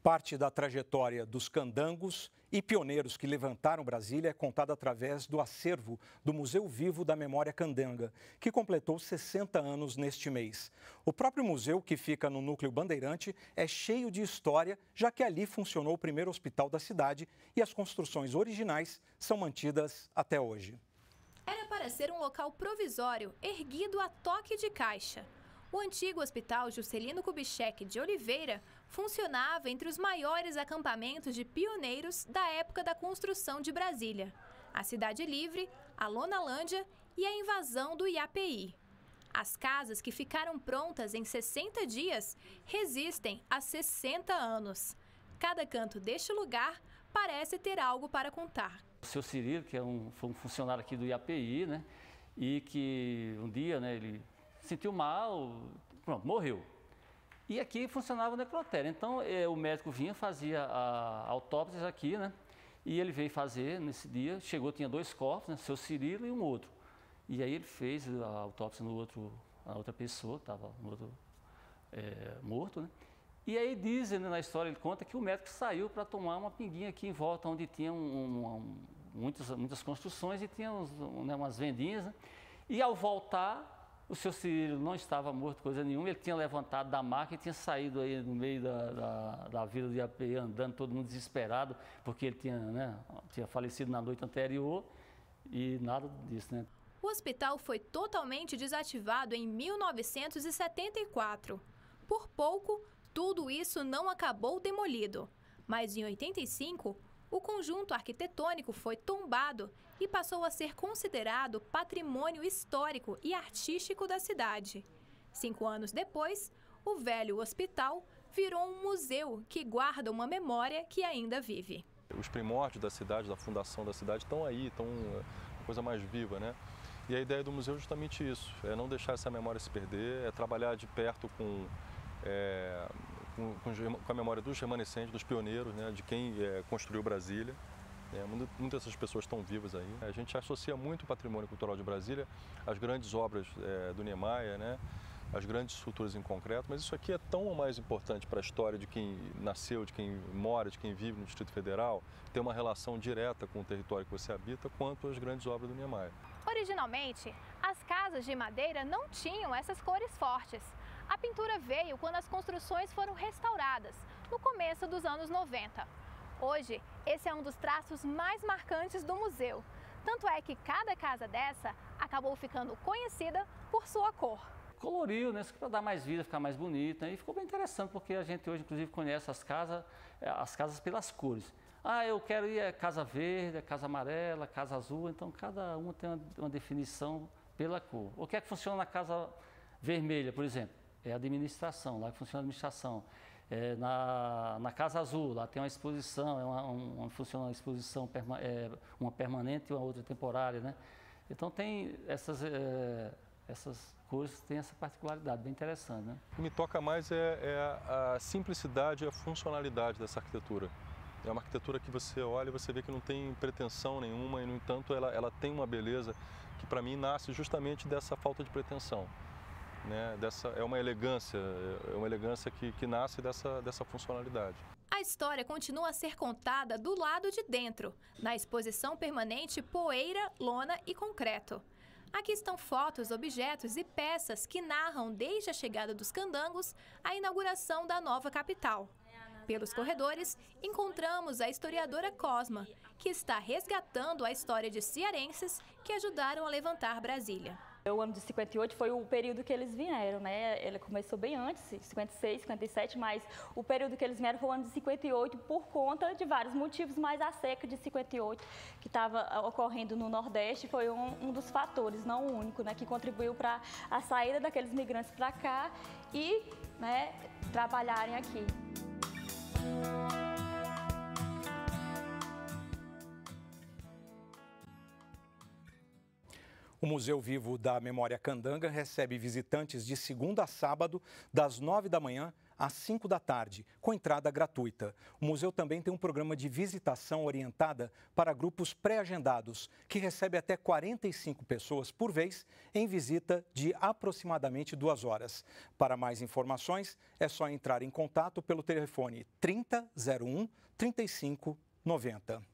Parte da trajetória dos candangos e pioneiros que levantaram Brasília é contada através do acervo do Museu Vivo da Memória Candanga, que completou 60 anos neste mês. O próprio museu, que fica no Núcleo Bandeirante, é cheio de história, já que ali funcionou o primeiro hospital da cidade e as construções originais são mantidas até hoje. Era para ser um local provisório, erguido a toque de caixa. O antigo Hospital Juscelino Kubitschek de Oliveira funcionava entre os maiores acampamentos de pioneiros da época da construção de Brasília. A Cidade Livre, a Lonalândia e a invasão do IAPI. As casas que ficaram prontas em 60 dias resistem há 60 anos. Cada canto deste lugar parece ter algo para contar. O seu Cirilo, que foi um funcionário aqui do IAPI, né? E que um dia, né, ele sentiu mal, pronto, morreu. E aqui funcionava o necrotério. Então o médico vinha, fazia a autópsia aqui, né? E ele veio fazer nesse dia, chegou, tinha 2 corpos, né? Seu Cirilo e um outro. E aí ele fez a autópsia no outro, a outra pessoa, estava morto, né? E aí dizem, né, na história, ele conta que o médico saiu para tomar uma pinguinha aqui em volta, onde tinha muitas construções e tinha umas vendinhas, né? E ao voltar, o seu Cirilo não estava morto, coisa nenhuma, ele tinha levantado da maca e tinha saído aí no meio da vila de IAPI, andando, todo mundo desesperado, porque ele tinha falecido na noite anterior e nada disso, né? O hospital foi totalmente desativado em 1974. Por pouco, tudo isso não acabou demolido, mas em 85, o conjunto arquitetônico foi tombado e passou a ser considerado patrimônio histórico e artístico da cidade. 5 anos depois, o velho hospital virou um museu que guarda uma memória que ainda vive. Os primórdios da cidade, da fundação da cidade, estão aí, estão uma coisa mais viva, né? E a ideia do museu é justamente isso, é não deixar essa memória se perder, é trabalhar de perto com a memória dos remanescentes, dos pioneiros, né, de quem construiu Brasília. Muitas dessas pessoas estão vivas aí. A gente associa muito o patrimônio cultural de Brasília às grandes obras do Niemeyer, né, às grandes estruturas em concreto, mas isso aqui é tão ou mais importante para a história de quem nasceu, de quem mora, de quem vive no Distrito Federal, ter uma relação direta com o território que você habita, quanto as grandes obras do Niemeyer. Originalmente, as casas de madeira não tinham essas cores fortes. A pintura veio quando as construções foram restauradas, no começo dos anos 90. Hoje, esse é um dos traços mais marcantes do museu. Tanto é que cada casa dessa acabou ficando conhecida por sua cor. Coloriu, né? Para dar mais vida, ficar mais bonita. E ficou bem interessante, porque a gente hoje, inclusive, conhece as casas pelas cores. Ah, eu quero ir a casa verde, a casa amarela, a casa azul. Então, cada uma tem uma definição pela cor. O que é que funciona na casa vermelha, por exemplo? É a administração, lá que funciona a administração. Na Casa Azul, lá tem uma exposição, funciona uma exposição, uma permanente e uma outra temporária, né? Então tem essas cores têm essa particularidade bem interessante, né? O que me toca mais é a simplicidade e a funcionalidade dessa arquitetura. É uma arquitetura que você olha e você vê que não tem pretensão nenhuma e, no entanto, ela tem uma beleza que, para mim, nasce justamente dessa falta de pretensão. Né, é uma elegância que nasce dessa funcionalidade. A história continua a ser contada do lado de dentro, na exposição permanente Poeira, Lona e Concreto. Aqui estão fotos, objetos e peças que narram desde a chegada dos candangos à inauguração da nova capital. Pelos corredores, encontramos a historiadora Cosma, que está resgatando a história de cearenses que ajudaram a levantar Brasília. O ano de 58 foi o período que eles vieram, né? Ele começou bem antes, 56, 57, mas o período que eles vieram foi o ano de 58 por conta de vários motivos, mas a seca de 58 que estava ocorrendo no Nordeste foi um dos fatores, não o único, né? Que contribuiu para a saída daqueles migrantes para cá e, né, trabalharem aqui. O Museu Vivo da Memória Candanga recebe visitantes de segunda a sábado, das 9 da manhã às 5 da tarde, com entrada gratuita. O museu também tem um programa de visitação orientada para grupos pré-agendados, que recebe até 45 pessoas por vez em visita de aproximadamente 2 horas. Para mais informações, é só entrar em contato pelo telefone 30 01 35 90.